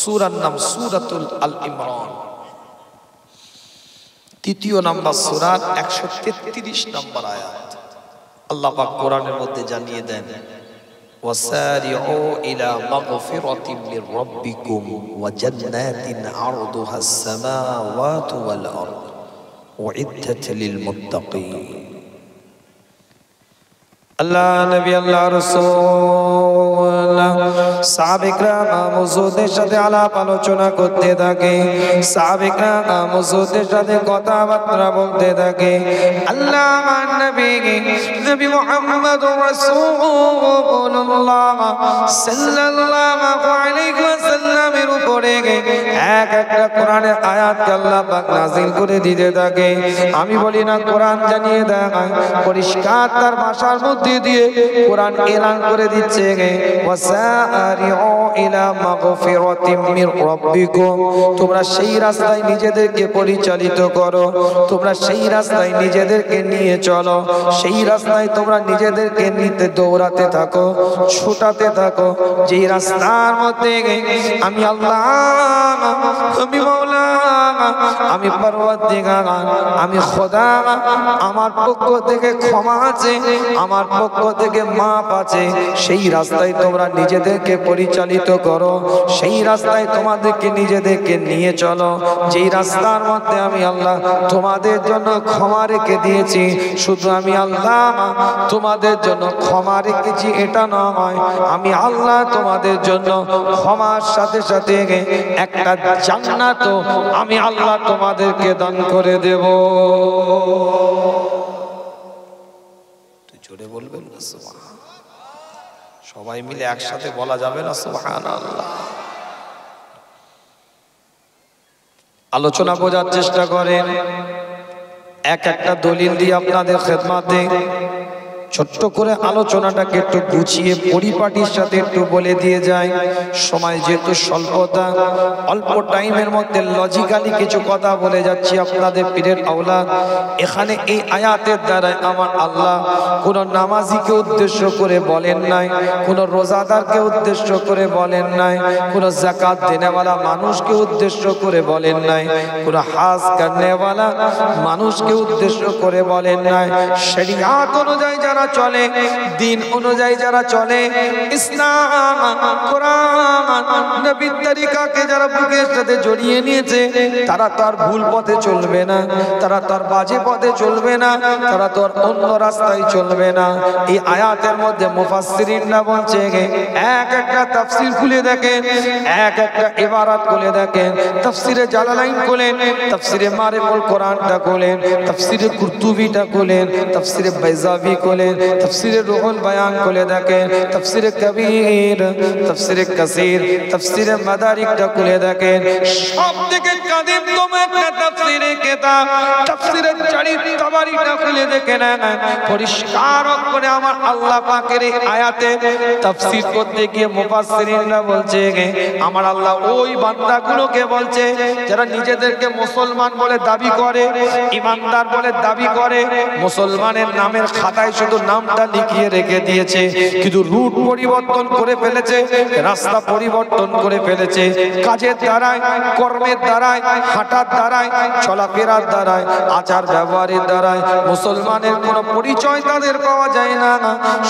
সূরার নাম সূরাতুল আল ইমরান। তৃতীয় নাম্বার সূরার 133 নম্বর আয়াত। আল্লাহ পাক কোরআনের মধ্যে জানিয়ে দেন, ওয়াসারিউ ইলা মাগফিরাতিন মির রাব্বিকুম ওয়া জান্নাতিন আরদুহাস সামাওয়াতু ওয়াল আরদ উইদ্দাত লিল মুত্তাকিন। আল্লাহ নবী আল্লাহ রাসূল সাহাবায়ে মুজুদের সাথে আলাপ আলোচনা করতে থাকে, সাহাবায়ে মুজুদের সাথে কথাবার্তা বলতে থাকে। আল্লাহ নবী মুহাম্মদুর রাসূলুল্লাহ সাল্লাল্লাহু আলাইহি ওয়াসাল্লামের উপরে এক একটা কোরআনের আয়াতকে আল্লাহ পাক নাযিল করে দিতে থাকে। আমি বলি না, কোরআন জানিয়ে দেয়, পরিষ্কার তার ভাষার মধ্যে দিয়ে কোরআন এলান করে দিচ্ছে, ওয়াসারিউ ইলা মাগফিরাতিম মির রাব্বিকুম। তোমরা সেই রাস্তায় নিজেদেরকে পরিচালিত করো, তোমরা সেই রাস্তায় নিজেদেরকে নিয়ে চলো, সেই রাস্তায় তোমরা নিজেদেরকে নিতে দৌড়াতে থাকো, ছুটাতে থাকো, যেই রাস্তার মধ্যে আমি আল্লাহ, আমি মাওলা, আমি পরওয়ারদিগার, আমি খোদা, আমার পক্ষ থেকে ক্ষমা আছে, আমার পক্ষ থেকে মাপ আছে, সেই রাস্তায় তোমরা নিজেদেরকে পরিচালিত করো, সেই রাস্তায় তোমাদেরকে নিজেদেরকে নিয়ে চলো, যেই রাস্তার মধ্যে আমি আল্লাহ তোমাদের জন্য ক্ষমা রেখে দিয়েছি। শুধু আমি আল্লাহ তোমাদের জন্য ক্ষমা রেখেছি এটা নয়, আমি আল্লাহ তোমাদের জন্য ক্ষমার সাথে সাথে একটা জান্নাত আমি আল্লাহ তোমাদেরকে দান করে দেব। জোরে বলবেন না সুবহানাল্লাহ? সবাই মিলে একসাথে বলা যাবে না সুবহানাল্লাহ? আলোচনা বোঝার চেষ্টা করেন, এক একটা দলিল দিয়ে আপনাদের খেদমতে ছোট্ট করে আলোচনাটাকে একটু গুছিয়ে পরিপাটির সাথে একটু বলে দিয়ে যায়। সময় যেহেতু স্বল্পতা, অল্প টাইমের মধ্যে লজিক্যালি কিছু কথা বলে যাচ্ছি আপনাদের পীরের আওলাদ। এখানে এই আয়াতের দ্বারা আমার আল্লাহ কোনো নামাজিকে উদ্দেশ্য করে বলেন নাই, কোনো রোজাদারকে উদ্দেশ্য করে বলেন নাই, কোনো যাকাত দেনেওয়ালা মানুষকে উদ্দেশ্য করে বলেন নাই, কোনো হাজ করনেওয়ালা মানুষকে উদ্দেশ্য করে বলেন নাই। শরিয়াত অনুযায়ী যারা চলে, দিন অনুযায়ী যারা চলে, ইসলাম, কোরআন, নবীর তরিকাকে যারা বুকের সাথে জড়িয়ে নিয়েছে, তারা তো আর ভুল পথে চলবে না, তারা তো আর বাজে পথে চলবে না, তারা তো আর অন্য রাস্তায় চলবে না। এই আয়াতের মধ্যে মুফাসসিরিনরা বলছে, এক একটা তাফসীর খুলে দেখেন, এক একটা ইবারত খুলে দেখেন, তাফসীরে জালালাইন খুলেন, তাফসীরে মারিফুল কোরআনটা খুলেন, তাফসীরে কুরতুবীটা খুলেন, তাফসীরে বাইজাবি খুলেন, তাফসীরে রুহুল বায়ান খুলে দেখেন, তাফসীরে কবির, তাফসীরে কাসীর, তাফসীরে মাদারিকটা খুলে দেখেন। সব থেকে কাদিমতম একটা তাফসীরে কিতাব তাফসীরে জারির তাবারিটা খুলে দেখেন। পরিষ্কার করে আমার আল্লাহ পাকের এই আয়াতে তাফসীর করতে গিয়ে মুফাসসিরিনরা বলছে, আমার আল্লাহ ওই বান্দাগুলোকে বলছে যারা নিজেদেরকে মুসলমান বলে দাবি করে, ঈমানদার বলে দাবি করে, মুসলমানের নামের খাতায় শুধু নামটা লিখিয়ে রেখে দিয়েছে, কিন্তু রুট পরিবর্তন করে ফেলেছে, রাস্তা পরিবর্তন করে ফেলেছে, কাজের দ্বারায়, কর্মের দ্বারায়, হাঁটার দ্বারায়, চলাফেরার দ্বারায়, আচার ব্যবহারের দ্বারায় মুসলমানের কোনো পরিচয় তাদের পাওয়া যায় না।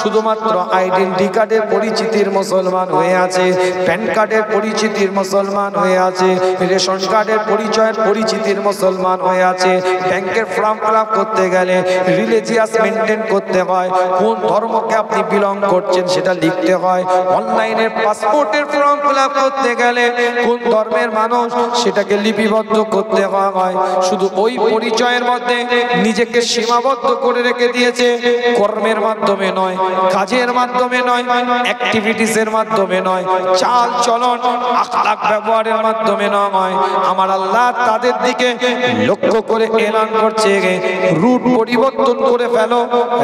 শুধুমাত্র আইডেন্টি কার্ডের পরিচিতির মুসলমান হয়ে আছে, প্যান কার্ডের পরিচিতির মুসলমান হয়ে আছে, রেশন কার্ডের পরিচয়ের পরিচিতির মুসলমান হয়ে আছে। ব্যাংকের ফর্ম ফিল আপ করতে গেলে রিলিজিয়াস মেনটেন করতে হয়, কোন ধর্মকে আপনি বিলং করছেন সেটা লিখতে হয়। অনলাইনের পাসপোর্টের ফর্ম ফিল আপ করতে গেলে কোন ধর্মের মানুষ সেটাকে লিপিবদ্ধ করতে হয়। শুধু ওই পরিচয়ের মধ্যে নিজেকে সীমাবদ্ধ করে রেখে দিয়েছে, কর্মের মাধ্যমে নয়, কাজের মাধ্যমে নয়, অ্যাক্টিভিটিসের মাধ্যমে নয়, চাল চলন আখলাক ব্যবহারের মাধ্যমে নয়। আমার আল্লাহ তাদের দিকে লক্ষ্য করে এলান করছে, রুট পরিবর্তন করে ফেলো,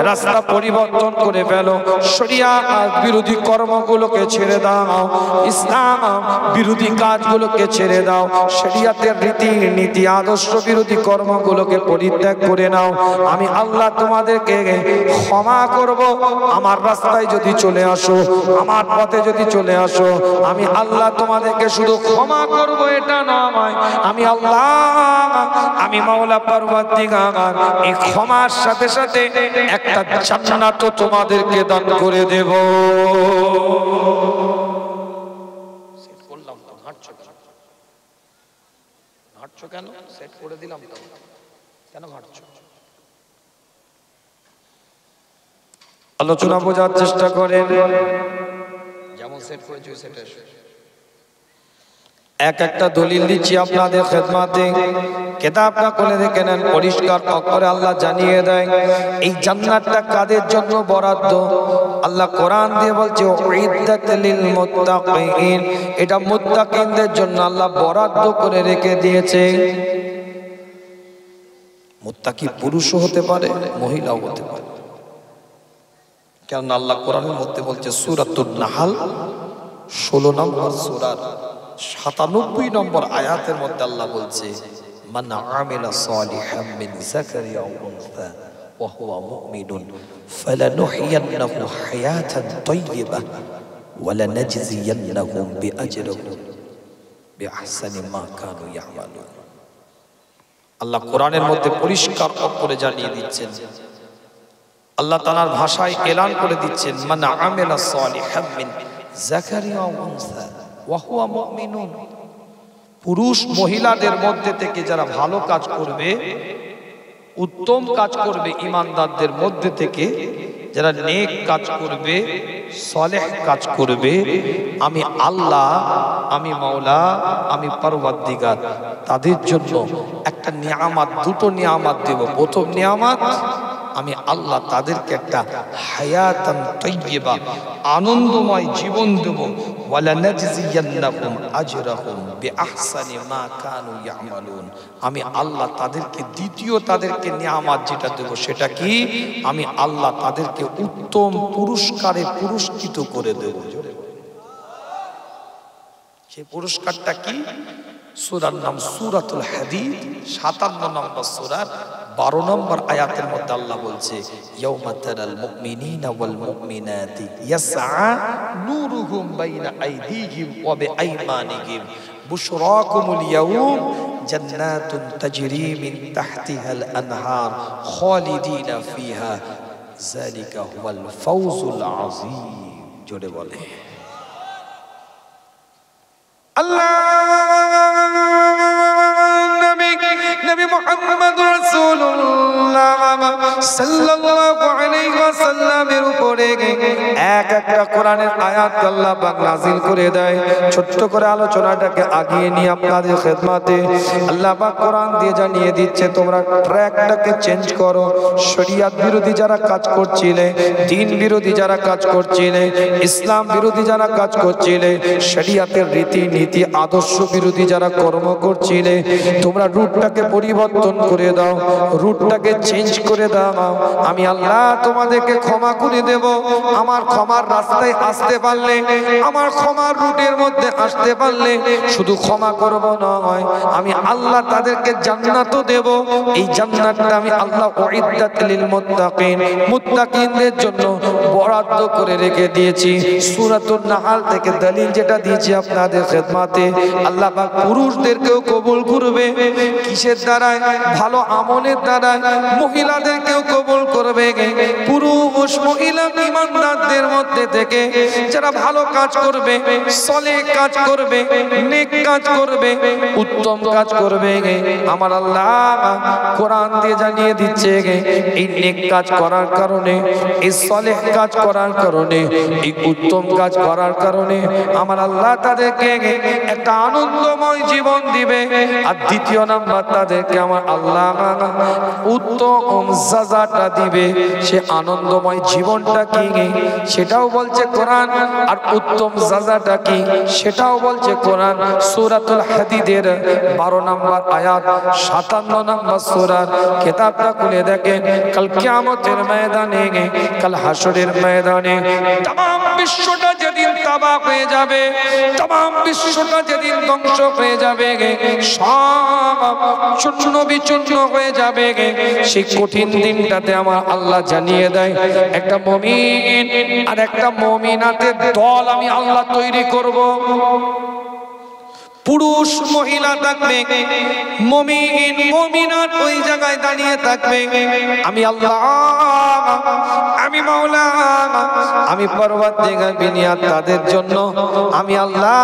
রাস্তা পরিবর্তন করে ফেলো, শরিয়াত বিরোধী কর্মগুলোকে ছেড়ে দাও, ইসলাম বিরোধী কাজগুলোকে ছেড়ে দাও, শরিয়াতের রীতি নীতি আদর্শ বিরোধী কর্মগুলোকে পরিত্যাগ করে নাও। আমি আল্লাহ তোমাদেরকে ক্ষমা করব। আমার রাস্তায় যদি চলে আসো, আমার পথে যদি চলে আসো, আমি আল্লাহ তোমাদেরকে শুধু ক্ষমা করব এটা নয়, আমি আল্লাহ, আমি মাওলা পরবর্তীকার এই ক্ষমার সাথে সাথে একটা জান্নাত তোমাদেরকে দান করে দেব। সেট করলাম তো, ঘাটছো কেন? সেট করে দিলাম তো, কেন ঘাটছো? আলোচনা বোঝার চেষ্টা করেন, যেমন সেট করেছি সেটা এক একটা দলিল দিচ্ছি আপনাদের খেদমাতে। কিতাবটা খুলে দেখে নেন, পরিষ্কার অক্ষরে আল্লাহ জানিয়ে দেয় এই জান্নাতটা কাদের জন্য বরাদ্দ। আল্লাহ কোরআন দিয়ে বলছে উইদ্দাত লিল মুত্তাকিন, এটা মুত্তাকিনদের জন্য আল্লাহ বরাদ্দ করে রেখে দিয়েছে। মুত্তাকি পুরুষও হতে পারে, মহিলাও হতে পারে, কারণ আল্লাহ কোরআনের মধ্যে বলছে সূরাতুন নাহাল 16 নম্বর সূরার 97 নম্বর আয়াতের মধ্যে আল্লাহ বলছে মান আমিলা সালিহাম মিন যাকারিয়া ওয়া উনসা ওয়া হুয়া মুমিনুন ফালানুহয়িন্নাহু হায়াতান তাইয়্যিবা ওয়া লানাজজিয়ান্নাহুম বিআজরিহিম বিআহসানি মা কানু ইয়ামালুন। আল্লাহ কোরআনের মধ্যে পরিষ্কার করে জানিয়ে দিচ্ছেন, আল্লাহ তাআলার ভাষায় এলান করে দিচ্ছেন মান আমিলা সালিহাম মিন যাকারিয়া ওয়া উনসা ওয়া হুয়া মুমিনুন, পুরুষ মহিলাদের মধ্যে থেকে যারা ভালো কাজ করবে, উত্তম কাজ করবে, ঈমানদারদের মধ্যে থেকে যারা নেক কাজ করবে, সালেহ কাজ করবে, আমি আল্লাহ, আমি মাওলা, আমি পরওয়ারদিগার তাদের জন্য একটা নিয়ামত, দুটো নিয়ামত দেব। প্রথম নিয়ামত, আমি আল্লাহ তাদেরকে একটা হায়াতান তাইয়্যিবা, আনন্দময় জীবন দেব। ওয়ালা নাজজিয়ান্নাহুম আজরাহুম বিআহসানি মা কানু ইয়ামালুন, আমি আল্লাহ তাদেরকে দ্বিতীয় তাদেরকে নিয়ামত যেটা দেব সেটা কি, আমি আল্লাহ তাদেরকে উত্তম পুরস্কারে পুরস্কৃত করে দেব। সেই পুরস্কারটা কি? সূরার নাম সূরাতুল হাদীদ, 57 নম্বর সূরার 12 নম্বর আয়াতের মধ্যে আল্লাহ বলছে ইয়াউমা তারাল মুমিনিনা ওয়াল মুমিনাতি ইয়াসআ নূরুহুম বাইনা আইদিহিম ওয়া বিআইমানিহিম বুশরাকুমুল ইয়াউম জান্নাতুন তাজরি মিন তাহতিহাল আনহার খালিদিনা ফিহা যালিকা হুয়াল ফাওজুল আযীম। জোরে বলে আল্লাহ। নবী মুহাম্মদ রাসূলুল্লাহ সাল্লাল্লাহু আলাইহি ওয়াসাল্লামের উপরে এক একটা কোরআনের আয়াত আল্লাহ পাক নাযিল করে দেয়। ছোট্ট করে আলোচনাটাকে আগিয়ে নিয়ে আপনাদের খেদমতে আল্লাহ পাক কোরআন দিয়ে জানিয়ে দিচ্ছে, তোমরা ট্র্যাকটাকে চেঞ্জ করো। শরিয়ত বিরোধী যারা কাজ করছিলে, দ্বীন বিরোধী যারা কাজ করছিলে, ইসলাম বিরোধী যারা কাজ করছিলে, শরিয়তের রীতি নীতি আদর্শ বিরোধী যারা কর্ম করছিলে, তোমরা রুটটাকে পরিবর্তন করে দাও, রুটটাকে চেঞ্জ করে দাও। আমি আল্লাহ তোমাদেরকে ক্ষমা করে দেব। আমার ক্ষমার রাস্তায় আসতে পারলে, আমার ক্ষমার রুটের মধ্যে আসতে পারলে শুধু ক্ষমা করব নয়, আমি আল্লাহ তাদেরকে জান্নাতও দেব। এই জান্নাতটা আমি আল্লাহ উইদ্দাত লিল মুত্তাকিন, মুত্তাকিনদের জন্য বরাদ্দ করে রেখে দিয়েছি। সূরাতুন নাহাল থেকে দলিল যেটা দিয়েছি আপনাদের খেদমতে, আল্লাহ পাক পুরুষদেরকেও কবুল করবে। কিসের দ্বারা? ভালো আমলের দ্বারা। মহিলাদেরকেও কবুল করবে। পুরুষ মহিলা ঈমানদারদের মধ্যে থেকে যারা ভালো কাজ করবে, সলেহ কাজ করবে, নেক কাজ করবে, উত্তম কাজ করবে, আমার আল্লাহ কোরআন দিয়ে জানিয়ে দিচ্ছে এই নেক কাজ করার কারণে, এই সলেহ কাজ করার কারণে, এই উত্তম কাজ করার কারণে আমার আল্লাহ তাদেরকে একটা আনন্দময় জীবন দিবে। আর দ্বিতীয় নাম্বার তাদেরকে আমার আল্লাহ উত্তম সাজাটা দিবে। সে আনন্দময় জীবনটা কি সেটাও বলছে কোরআন, আর উত্তম সাজাটা কি সেটাও বলছে কোরআন। সূরাতুল হাদিদের 12 নম্বর আয়াত 57 নম্বর সূরার কিতাবটা খুলে দেখেন। কাল কিয়ামতের ময়দানে, কাল হাসরের ময়দানে तमाम বিশ্বটা যেদিন তাবাহ হয়ে যাবে, तमाम বিশ্বটা যেদিন ধ্বংস হয়ে যাবে, সব চূর্ণ বিচূর্ণ হয়ে যাবে, সেই কঠিন দিনটাতে আমার আল্লাহ জানিয়ে দেয় একটা মুমিন আর একটা মুমিনাতের দল আমি আল্লাহ তৈরি করব। পুরুষ মহিলা থাকবে, মুমিন মুমিনাত ওই জায়গায় দাঁড়িয়ে থাকবে। আমি আল্লাহ, আমি মাওলা, আমি পরওয়ারদিগার বিনিয়াত তাদের জন্য আমি আল্লাহ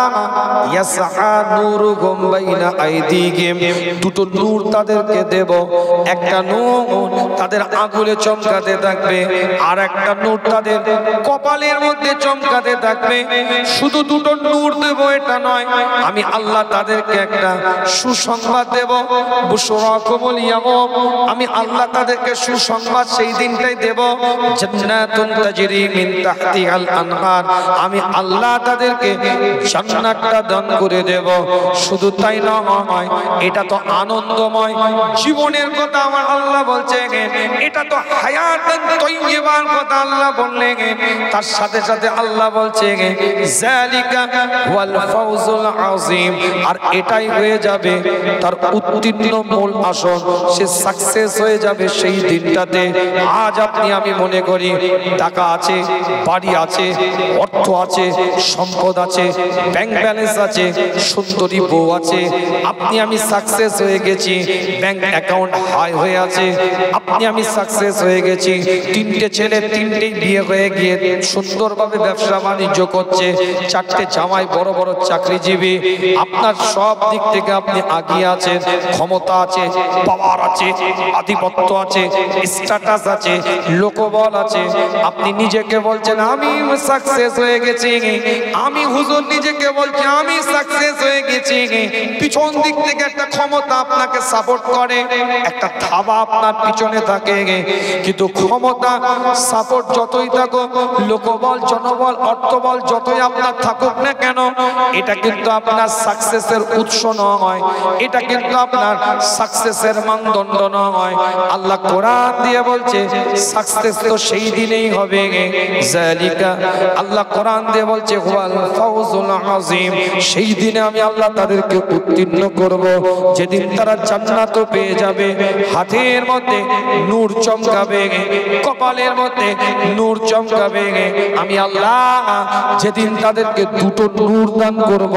ইয়াসআ নূরুহুম বাইনা আইদিহিম, দুটো নূর তাদেরকে দেব। একটা নূর তাদের আঙ্গুলে চমকাতে থাকবে, আর একটা নূর তাদের কপালের মধ্যে চমকাতে থাকবে। শুধু দুটো নূর দেব এটা নয়, আমি আল্লাহ তাদেরকে একটা সুসংবাদ দেব। বুশরাকুমুল ইয়াউম, আমি আল্লাহ তাদেরকে সুসংবাদ সেই দিনটাই দেব। জান্নাতুন তাজরি মিন তাহতিহাল আনহার, আমি আল্লাহ তাদেরকে জান্নাতটা দান করে দেব। শুধু তাই নয়, এটা তো আনন্দময় জীবনের কথা আমার আল্লাহ বলছে, এটা তো হায়াতান তাইয়্যিবার কথা আল্লাহ বললেন। তার সাথে সাথে আল্লাহ বলছে যালিকা ওয়াল ফাউজুল আযীম, আর এটাই হয়ে যাবে তার উত্তীর্ণ মূল আসন, সে সাকসেস হয়ে যাবে সেই দিনটাতে। আজ আপনি আমি মনে করি টাকা আছে, বাড়ি আছে, অর্থ আছে, সম্পদ আছে, ব্যাংক ব্যালেন্স আছে, সুন্দরী বউ আছে, আপনি আমি সাকসেস হয়ে গেছি, ব্যাংক অ্যাকাউন্ট হাই হয়ে আছে, আপনি আমি সাকসেস হয়ে গেছি, 3টে ছেলে 3টেই বিয়ে হয়ে গিয়ে সুন্দরভাবে ব্যবসা বাণিজ্য করছে, 4টে জামাই বড় বড় চাকরিজীবী, আপনার সব দিক থেকে আপনি আগিয়ে আছেন, ক্ষমতা আছে, পাওয়ার আছে, আধিপত্য আছে, স্ট্যাটাস আছে, লোকবল আছে। আপনি নিজেকে বলছেন আমি সাকসেস হয়ে গেছি, আমি হুজুর নিজেকে বলছি আমি সাকসেস হয়ে গেছি। পিছন দিক থেকে একটা ক্ষমতা আপনাকে সাপোর্ট করে, একটা থাবা আপনার পিছনে থাকে, কিন্তু ক্ষমতা সাপোর্ট যতই থাকুক, লোকবল, জনবল, অর্থবল যতই আপনার থাকুক না কেন, এটা কিন্তু আপনার সাকসেসের উৎস নয়, এটা কিন্তু আপনার সাকসেসের মানদণ্ড নয়। আল্লাহ কোরআন দিয়ে বলছে সাকসেস তো সেই দিনেই হবে। যালিকা, আল্লাহ কোরআন দিয়ে বলছে ওয়াল ফাউজুল আযীম, সেই দিনে আমি আল্লাহ তাদেরকে উত্তীর্ণ করব, যেদিন তারা জান্নাত পেয়ে যাবে, হাতের মধ্যে নূর চমকাবে, কপালের মধ্যে নূর চমকাবে। আমি আল্লাহ যেদিন তাদেরকে দুটো নূর দান করব,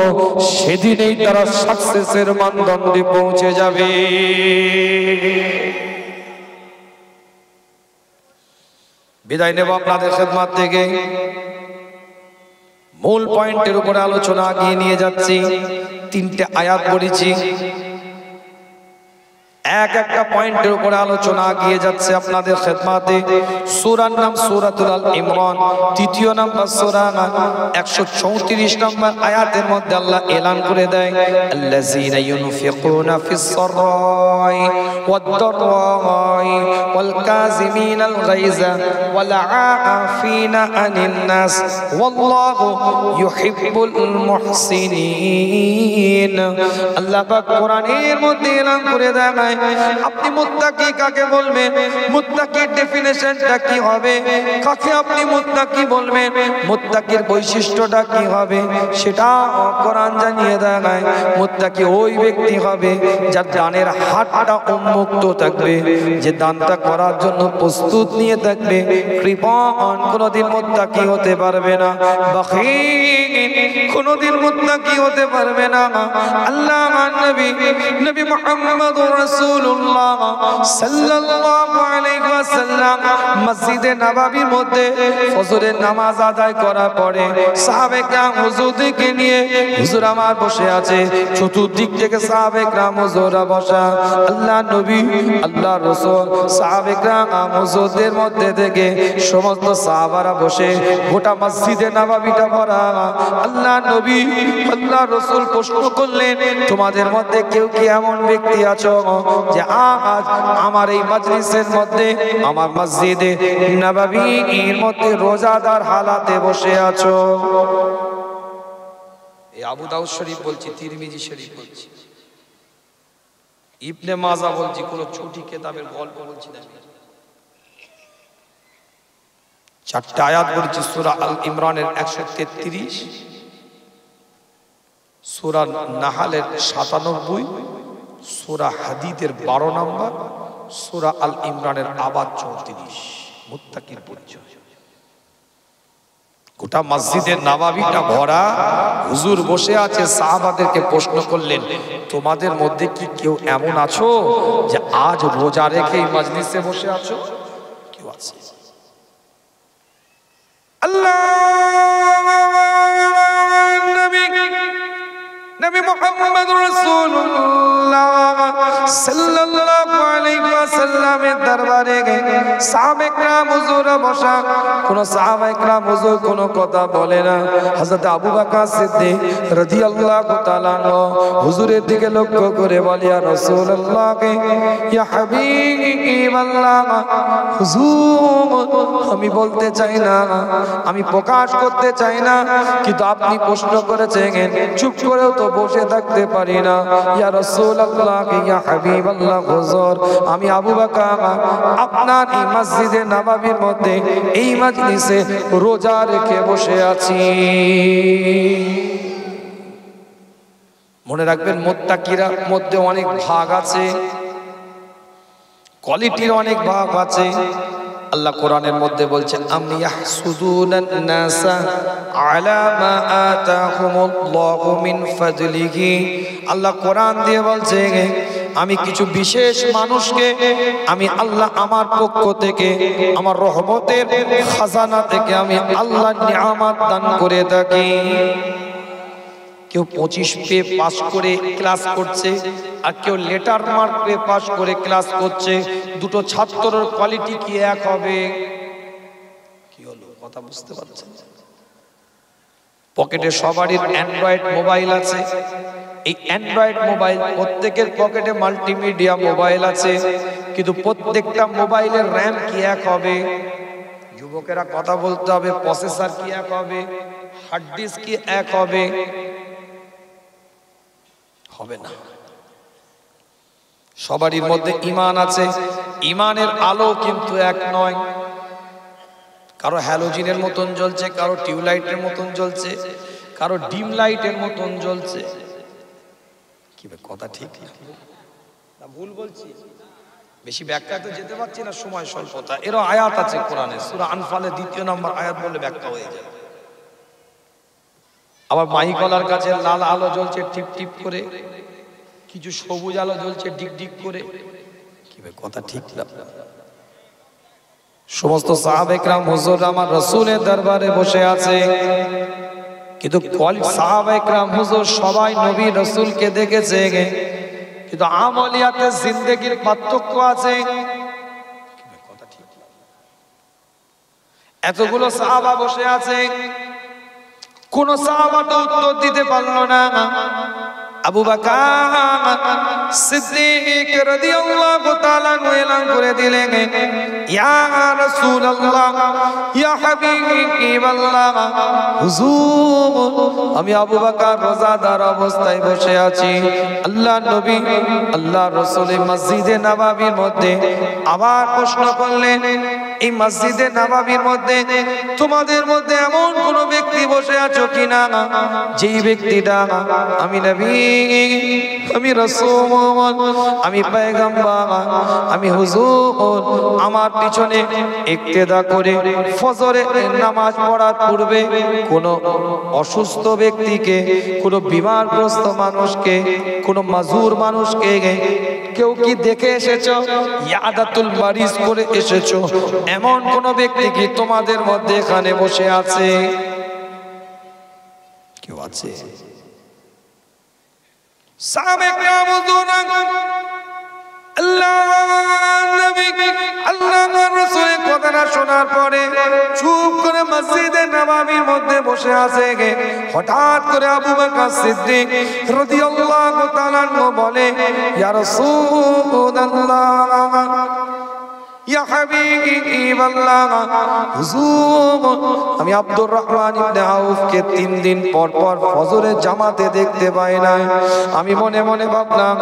সেদিনেই তারা সাকসেসের মানদণ্ডে পৌঁছে যাবে। বিদায় নেব আপনাদের খেদমত থেকে। মূল পয়েন্টের উপরে আলোচনা আগিয়ে নিয়ে যাচ্ছি। 3টে আয়াত পড়েছি, একটা পয়েন্টের উপরে আলোচনা আগিয়ে যাচ্ছে আপনাদের খেদমতে। সূরার নাম সূরাতুল আল ইমরান, 3য় নম্বর সূরা, 134 নম্বর আয়াতের মধ্যে আল্লাহ এলান করে দেয় আল্লাযীনা ইউনফিকুনা ফিস সাররাই ওয়াদ দাররাই ওয়াল কাযিমিনাল গায়যা ওয়াল আফিনা আনিন নাস ওয়াল্লাহু ইউহিব্বুল মুহসিনিন। আল্লাহ পাক কোরআনের মধ্যে এলান করে দেয় আপনি মুত্তাকি কাকে বলবেন, মুত্তাকির ডেফিনেশনটা কি হবে, কাকে আপনি মুত্তাকি বলবেন, মুত্তাকির বৈশিষ্ট্যটা কি হবে, সেটা কোরআন জানিয়ে দেয়। মুত্তাকি ওই ব্যক্তি হবে যার দানের হাতটা উন্মুক্ত থাকবে, যে দানটা করার জন্য প্রস্তুত নিয়ে থাকবে। কৃপণ কোনোদিন মুত্তাকি হতে পারবে না, বখিল কোনোদিন মুত্তাকি হতে পারবে না। আল্লাহ নবী মুহাম্মদুর রাসূলুল্লাহ সাল্লাল্লাহু আলাইহি ওয়াসাল্লাম মসজিদে নববীর মধ্যে ফজরের নামাজ আদায় করার পরে সাহাবে کرام হুজুরকে নিয়ে, হুজুর আমার বসে আছে, চতুর্দিক থেকে সাহাবে کرام হুজুরা বসা, আল্লাহ নবী, আল্লাহ রাসূল, সাহাবে کرام হুজুরদের মধ্যে থেকে সমস্ত সাহাবারা বসে, গোটা মসজিদে নববীটা ভরা। আল্লাহ নবী, আল্লাহ রাসূল প্রশ্ন করলেন করলেন, তোমাদের মধ্যে কেউ কি এমন ব্যক্তি আছো যে আজ আমার এই মজলিসের মধ্যে, আমার মসজিদে নববীর মধ্যে রোজাদার হালাতে বসে আছো? এই আবু দাউদ শরীফ বলছি, তিরমিজি শরীফ বলছি, ইবনে মাজা বলছি, কোন ছোটি কিতাবের গল্প বলছি না। চারটা আয়াত বলছি, সূরা আল ইমরানের 133, সূরা নাহালের 97, সূরা হাদীদের 12 নম্বর, সূরা আল ইমরানের আবার 34। মুত্তাকির পরিচয়। গোটা মসজিদের নববীটা ভরা, হুজুর বসে আছে, সাহাবাদেরকে প্রশ্ন করলেন, তোমাদের মধ্যে কি কেউ এমন আছো যে আজ রোজা রেখে এই মজলিসে বসে আছো? কেউ আছে? আল্লাহ নবী মুহাম্মদুর রাসূলুল্লাহ সাল্লাল্লাহু আলাইহি ওয়াসাল্লামের দরবারে সাহাবায়ে কেরাম হুজুর বসা, কোন সাহাবায়ে কেরাম হুজুর কোন কথা বলে না। হযরত আবু বকর সিদ্দিক রাদিয়াল্লাহু তাআলা হুজুরের দিকে লক্ষ্য করে বলে, ইয়া রাসূলুল্লাহ, ইয়া হাবিবাল্লাহ, হুজুর আমি বলতে চাই না, আমি প্রকাশ করতে চাই না, কিন্তু আপনি প্রশ্ন করেছেন, চুপ করেও তো বসে থাকতে পারি না। ইয়া রাসূলুল্লাহ, ইয়া হাবিবাল্লাহ, হুজুর আমি আবু বকর আপনার এই মসজিদে নববীর মধ্যে এই মজলিসে রোজা রেখে বসে আছি। মনে রাখবেন, মুত্তাকিরা মধ্যে অনেক ভাগ আছে, কোয়ালিটির অনেক ভাগ আছে। আল্লাহ কোরআনের মধ্যে বলছেন, আম ইয়াহসুদুনান নাসা আলা মা আতাহুমুল্লাহু মিন ফাদলিহি। আল্লাহ কোরআন দিয়ে বলছে, আমি কিছু বিশেষ মানুষকে আমি আল্লাহ আমার পক্ষ থেকে, আমার রহমতের খাজানা থেকে আমি আল্লাহ নিয়ামত দান করে থাকি। কেউ 25 পেয়ে পাস করে ক্লাস করছে, আর কেউ লেটার মার্ক পেয়ে পাস করে ক্লাস করছে। দুটো ছাত্রের কোয়ালিটি কি এক হবে? কি হলো, কথা বুঝতে পারছেন? পকেটে সবারই অ্যান্ড্রয়েড মোবাইল আছে। এই অ্যান্ড্রয়েড মোবাইল, প্রত্যেকের পকেটে মাল্টিমিডিয়া মোবাইল আছে, কিন্তু প্রত্যেকটা মোবাইলের র্যাম কি এক হবে? যুবকেরা কথা বলতে হবে, প্রসেসর কি এক হবে? হার্ড ডিস্ক কি এক হবে? হবে না। সবারই মধ্যে ঈমান আছে, ঈমানের আলো কিন্তু এক নয়। কারো হ্যালোজিনের মতন জ্বলছে, কারো টিউবলাইটের মতন জ্বলছে, কারো ডিম লাইটের মতন জ্বলছে। কি কথা ঠিক না ভুল বলছি? বেশি ব্যাখ্যাতে যেতে পারছি না, সময় স্বল্পতা। এরও আয়াত আছে কোরআনে, সূরা আনফালের 2 নম্বর আয়াত বললে ব্যাখ্যা হয়ে যায়। আবার মাইকলার কাছে লাল আলো জ্বলছে টিপ টিপ করে, কিছু সবুজ আলো জ্বলছে ডিক ডিক করে। কি কথা ঠিক না? সমস্ত সাহাবে কেরাম হুজুর আমার রাসূলের দরবারে বসে আছে, কিন্তু সাহাবে কেরাম হুজুর সবাই নবী রাসূলকে দেখেছে, কিন্তু আমলিয়াতে জিন্দেগির পার্থক্য আছে। কথা ঠিক। এতগুলো সাহাবা বসে আছে, কোন সাহাবা তো উত্তর দিতে পারলো না। আবু বকর সিদ্দিক রাদিয়াল্লাহু তাআলা এলান করে দিলেন, ইয়া রাসূলুল্লাহ, ইয়া হাবিবাল্লাহ, হুজুর আমি আবু বকর রোজাদার অবস্থায় বসে আছি। আল্লাহ নবী, আল্লাহ রাসূলের মসজিদে নববীর মধ্যে আবার প্রশ্ন করলেন, এই মসজিদে নববীর মধ্যে তোমাদের মধ্যে এমন কোন ব্যক্তি বসে আছো কিনা, যেই ব্যক্তিটা আমি নবী, আমি রাসূল, আমি পয়গম্বর, আমি হুজুর আমার পিছনে ইক্তেদা করে ফজরের নামাজ পড়ার পূর্বে কোন অসুস্থ ব্যক্তিকে, কোন বিমারগ্রস্ত মানুষকে, কোন মাজুর মানুষকে কেউ কি দেখে এসেছো? ইয়াদাতুল মারিজ করে এসেছো? এমন কোন ব্যক্তি কি তোমাদের মধ্যে এখানে বসে আছে? কেউ আছে? সাহাবে কেরাম আল্লাহ নবী, আল্লাহ রাসূলের কথা কথাটা শোনার পরে চুপ করে মসজিদে নববীর মধ্যে বসে আছে। হঠাৎ করে আবু বকর সিদ্দিক রাদিয়াল্লাহু তাআলা বলে, ইয়া রাসূলুল্লাহ, ইয়া হাবিবাল্লাহ, হুজুর, আমি আব্দুর রহমান ইবনে আউফকে 3 দিন পর পর ফজরের জামাতে দেখতে পাই না। আমি মনে মনে ভাবলাম,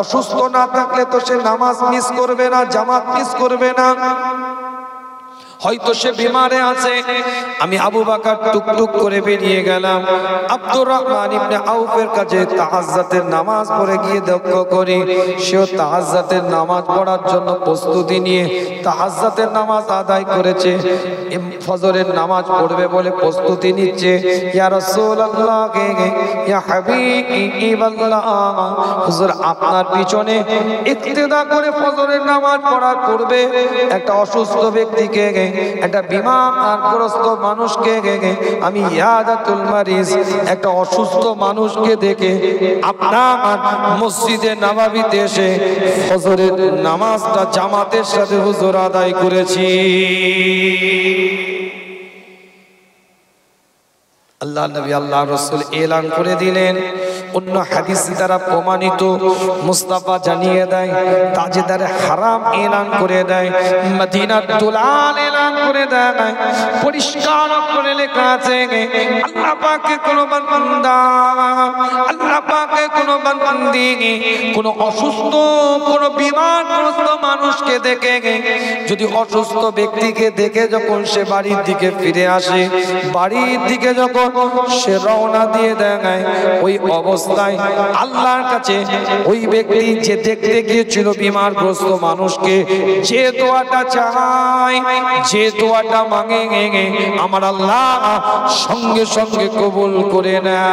অসুস্থ না থাকলে তো সে নামাজ মিস করবে না, জামাত মিস করবে না, হয়তো সে বিমারে আছে। আমি আবু বকর টুকটুক করে বেরিয়ে গেলাম। আব্দুর রহমান ইবনে আউফের কাছে তাহাজ্জুদের নামাজ পড়ে গিয়ে লক্ষ্য করি সেও তাহাজ্জুদের নামাজ পড়ার জন্য প্রস্তুতি নিয়ে তাহাজ্জুদের নামাজ আদায় করেছে, ফজরের নামাজ পড়বে বলে প্রস্তুতি নিচ্ছে। ইয়া রাসূলুল্লাহ, ইয়া হাবিবাল্লাহ, হুজুর আপনার পিছনে ইক্তেদা করে ফজরের নামাজ পড়া করবে একটা অসুস্থ ব্যক্তিকে, একটা বিমারগ্রস্ত মানুষকে, আমি ইয়াদাতুল মারিজ একটা অসুস্থ মানুষকে দেখে আপনার মসজিদে নববীতে এসে ফজরের নামাজটা জামাতের সাথে হুজুর আদায় করেছি। আল্লাহ নবী আল্লাহ রাসূল এলান করে দিলেন। অন্য হাদিস দ্বারা প্রমাণিত, মুস্তাফা জানিয়ে দেয়, তাজেদারে হারাম এলান করে দেয়, মদিনার দুলাল এলান করে দেয়, পরিষ্কার করে লেখা আছে, আল্লাহ পাকের কোন বান্দা, আল্লাহ পাকের কোন বান্দি কোন অসুস্থ কোন বিমারগ্রস্ত মানুষকে দেখে, যদি অসুস্থ ব্যক্তিকে দেখে যখন সে বাড়ির দিকে ফিরে আসে, বাড়ির দিকে যখন সে রওনা দিয়ে দেয়, ওই অবস্থায় আল্লাহর কাছে ওই ব্যক্তি যে দেখতে গিয়েছিল বিমারগ্রস্ত মানুষকে, যে দোয়াটা চায়, যে দোয়াটা মাঙে, আমার আল্লাহ সঙ্গে সঙ্গে কবুল করে নেয়।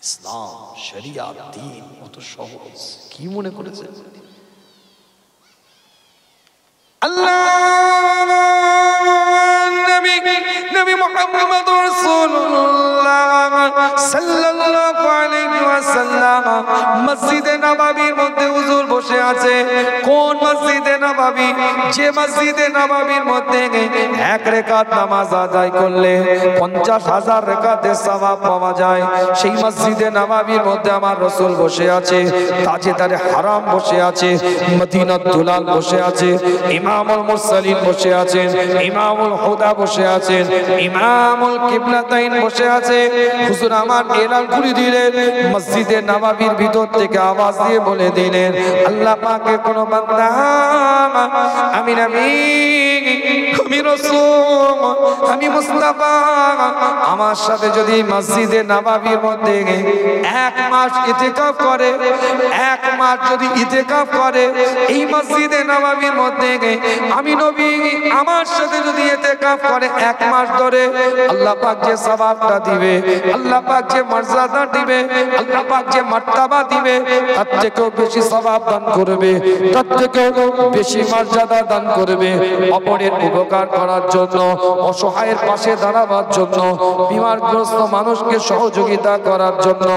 ইসলাম শরিয়াত দ্বীন কত সহজ, কি মনে করেছে? আল্লাহ নবী মুহাম্মদ রাসূলুল্লাহ সাল্লাল্লাহু আলাইহি ওয়াসাল্লাম মসজিদে নববীর মধ্যে হুজুর বসে আছে। কোন মসজিদে নববী? যে মসজিদে নববীর মধ্যে এক রাকাত নামাজ আদায় করলে 50,000 রাকাতের সওয়াব পাওয়া যায়, সেই মসজিদে নববীর মধ্যে আমার রাসূল বসে আছে, তাজেদারে হারাম বসে আছে, মদিনার দুলাল বসে আছে, ইমামুল মুরসালিন বসে আছেন, ইমামুল হুদা বসে আছেন, ইমামুল কিবলাতাইন বসে আছে। হুজুর আমার এলান করে দিলেন, মসজিদে নববীর ভিতর থেকে আওয়াজ দিয়ে বলে দিলেন, আল্লাহ পাকের কোন বান্দা, আমি নবী, আমি রাসূল, আমি মুস্তাফা, আমার সাথে যদি মসজিদে নববীর মধ্যে 1 মাস ইতিকাফ করে, 1 মাস যদি ইতিকাফ করে এই মসজিদে নববীর মধ্যে, আমি নবী আমার সাথে যদি ইতিকাফ করে 1 মাস ধরে, আল্লাহ পাক যে সওয়াবটা দিবে, আল্লাহ পাক যে মর্যাদা দিবে, আল্লাহ পাক যে মার্তবা দিবে, তার থেকেও বেশি সওয়াব দান করবে, তার থেকেও বেশি মর্যাদা দান করবে। অপরের উপকার করার জন্য, অসহায়ের পাশে দাঁড়াবার জন্য, বিমারগ্রস্ত মানুষকে সহযোগিতা করার জন্য,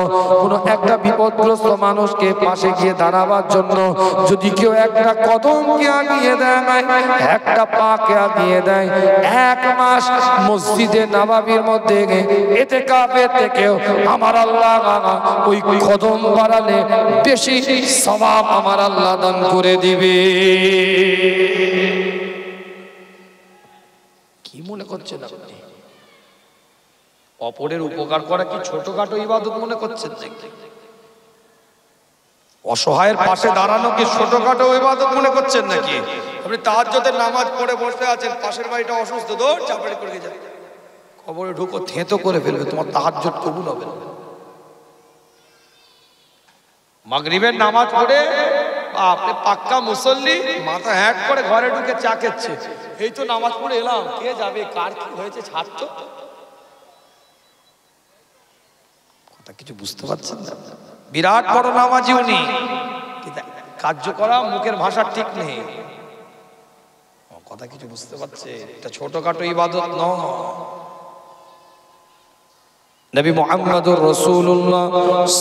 কোনো একটা বিপদগ্রস্ত মানুষকে পাশে গিয়ে দাঁড়াবার জন্য যদি কেউ একটা কদমকে আগিয়ে দেয়, একটা পাকে আগিয়ে দেয়, 1 মাস মসজিদে নববীর মধ্যে ইতিকাফের থেকেও আমার আল্লাহ ওই কদম বাড়ালে বেশি সওয়াব আমার আল্লাহ দান করে দিবে। কি মনে করছেন আপনি? অপরের উপকার করা কি ছোটখাটো ইবাদত মনে করছেন? অসহায়ের পাশে দাঁড়ানো কি ছোটখাটো ইবাদত মনে করছেন নাকি? আপনি তাহাজ্জুদের নামাজ পড়ে বসে আছেন, পাশের বাড়িটা অসুস্থ, দৌড় চাপড়ে করে যাবে, কবরে ঢুকো, থেঁতো করে ফেলবে, তোমার তাহাজ্জুদ কবুল হবে না। মাগরিবের নামাজ পড়ে আপনি পাক্কা মুসল্লি, মাথা হ্যাট করে ঘরে ঢুকে চা খেচ্ছে, এই তো নামাজ পড়ে এলাম, কে যাবে, কার কি হয়েছে ছাড়তো, কথা কিছু বুঝতে পারছেন না? বিরাট বড় নামাজি উনি, কার্য করা মুখের ভাষা ঠিক নেই, কথা কিছু বুঝতে পারছে? এটা ছোটখাটো ইবাদত নয়। নবী মুহাম্মদুর রাসূলুল্লাহ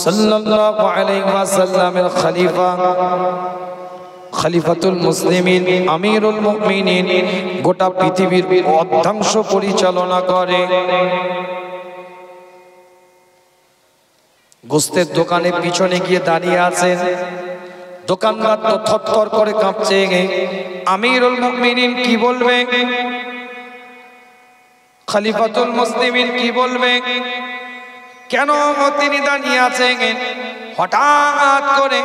সাল্লাল্লাহু আলাইহি ওয়াসাল্লামের খলিফা খলিফাতুল মুসলিমিন, আমিরুল মুমিনিন, গোটা পৃথিবীর অর্ধাংশ পরিচালনা করে। গোস্তের দোকানে পিছনে গিয়ে দাঁড়িয়ে আছেন, দোকানদার তো থরথর করে কাঁপছে। আমিরুল মুমিনিন কি বলবে, খলিফাতুল মুসলিমিন কি বলবে, কেন তিনি দাঁড়িয়ে আছেন? হঠাৎ করে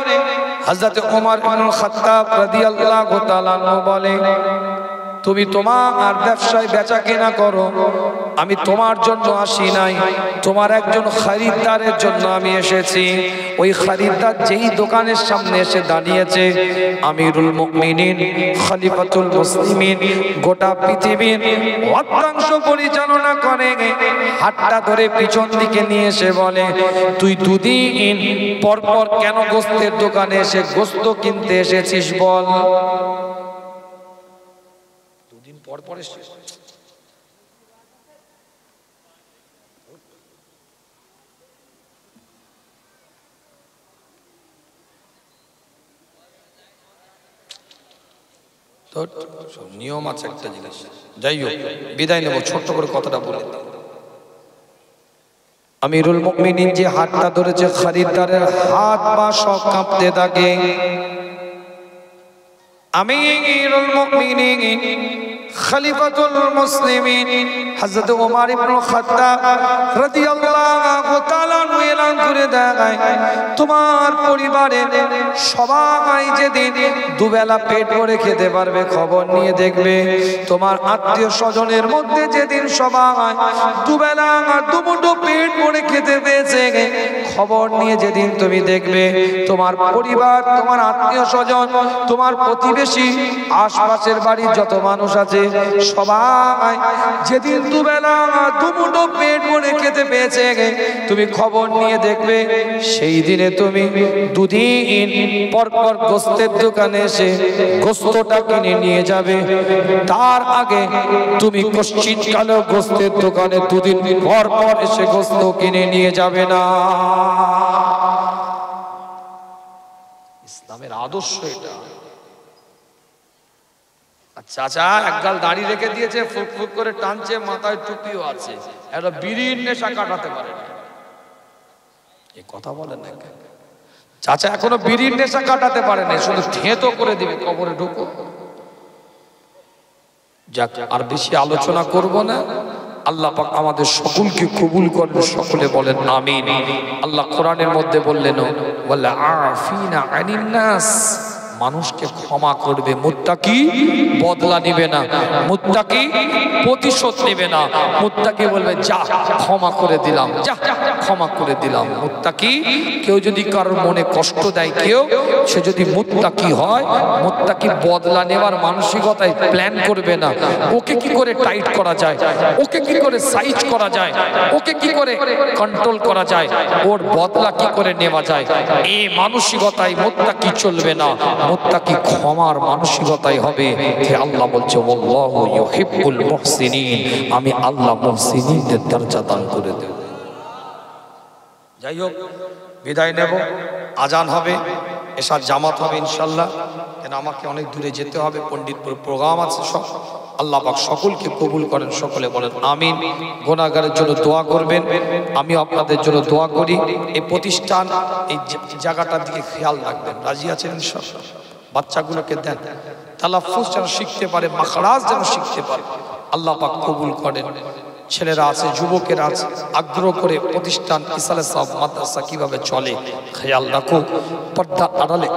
হযরত ওমর ইবনে খাত্তাব রাদিয়াল্লাহু তাআলা আনহু বলে, তুমি তোমার ব্যবসায় বেচা কেনা করো, আমি তোমার জন্য আসি নাই, তোমার একজন খরিদ্দারের জন্য আমি এসেছি। ওই খরিদ্দার যেই দোকানের সামনে এসে দাঁড়িয়েছে, আমিরুল মুমিনিন, খলিফাতুল মুসলিমিন, গোটা পৃথিবীর অর্ধাংশ পরিচালনা করে, হাতটা ধরে পিছন দিকে নিয়ে এসে বলে, তুই দুদিন পর পর কেন গোস্তের দোকানে এসে গোস্ত কিনতে এসেছিস বল? দুদিন পর পর নিয়ম আছে একটা জিনিস। যাই হোক, বিদায় নেব, ছোট্ট করে কথাটা বলে। আমিরুল মুমিনিন যে হাতটা ধরেছে, খরিদ্দারের হাত পা সব কাঁপতে থাকে। আমিরুল মুমিনিন, খলিফাতুল মুসলিমিন হযরত ওমর ইবনে খাত্তাব রাদিয়াল্লাহু তাআলা এলান করে দেয়, তোমার পরিবারের সবাই যেদিন দুবেলা পেট ভরে খেতে পারবে, খবর নিয়ে দেখবে। তোমার আত্মীয় স্বজনের মধ্যে যেদিন সবাই দুবেলা দুমুঠো পেট ভরে খেতে পেয়েছে, খবর নিয়ে যেদিন তুমি দেখবে তোমার পরিবার, তোমার আত্মীয় স্বজন, তোমার প্রতিবেশী, আশপাশের বাড়ির যত মানুষ আছে সবাই যেদিন দুবেলা দুমুঠো পেট ভরে খেতে পেয়েছে, তুমি খবর নিয়ে দেখবে সেই দিনে তুমি দুদিন পর পর গোস্তের দোকানে এসে গোস্তটা কিনে নিয়ে যাবে। তার আগে তুমি কশ্চিৎকালেও গোস্তের দোকানে দুদিন পর পর এসে গোস্ত কিনে নিয়ে যাবে না। ইসলামের আদর্শ এটা। চাচা একগাল দাড়ি রেখে দিয়েছে, ফুক ফুক করে টানছে, মাথায় টুপিও আছে, একটা বিড়ির নেশা কাটাতে পারে না। এই কথা বলেন না, চাচা এখনো বিড়ির নেশা কাটাতে পারে না, শুধু ঠেঁতো করে দিবে, কবরে ঢুকো। যাক, আর বেশি আলোচনা করব না। আল্লাহ পাক আমাদের সকলকে কবুল করেন, সকলে বলেন আমিন। আল্লাহ কোরআনের মধ্যে বললেন, ওয়ালা আফিনা আনিন নাস, মানুষকে ক্ষমা করবে। মুত্তাকি বদলা নেবে না, মুত্তাকি প্রতিশোধ নেবে না, মুত্তাকি বলবে যা ক্ষমা করে দিলাম, যা ক্ষমা করে দিলাম। মুত্তাকি, কেউ যদি কারোর মনে কষ্ট দেয়, কেউ সে যদি মুত্তাকি হয়, মুত্তাকি বদলা নেওয়ার মানসিকতায় প্ল্যান করবে না, ওকে কি করে টাইট করা যায়, ওকে কি করে সাইজ করা যায়, ওকে কি করে কন্ট্রোল করা যায়, ওর বদলা কি করে নেওয়া যায়, এই মানসিকতায় মুত্তাকি চলবে না। মুত্তাকি ক্ষমার মানসিকতাই হবে। হে আল্লাহ বলছে, আল্লাহু ইউহিব্বুল মুহসিনিন, আমি আল্লাহ মুহসিনদের দরজা দান করে দেব। যাই হোক, বিদায় নেব। আজান হবে, এশার জামাত হবে ইনশাআল্লাহ। কেন আমাকে অনেক দূরে যেতে হবে, পণ্ডিতপুর প্রোগ্রাম আছে সব। আল্লাহ পাক সকলকে কবুল করেন, সকলে বলেন আমিন। গুনাহগারের জন্য দোয়া করবেন, আমিও আপনাদের জন্য দোয়া করি। এই প্রতিষ্ঠান, এই জায়গাটার দিকে খেয়াল রাখবেন। রাজি আছেন ইনশাআল্লাহ? বাচ্চাগুলোকে দেন, তালাফুজ যেন শিখতে পারে, মাখরাজ যেন শিখতে পারে। আল্লাহ পাক কবুল করেন। ছেলেরা আছে, যুবকেরা আছে, আগ্রহ করে প্রতিষ্ঠান ইসালে সাহেব মাদ্রাসা কিভাবে চলে খেয়াল রাখো। পর্দা আড়ালে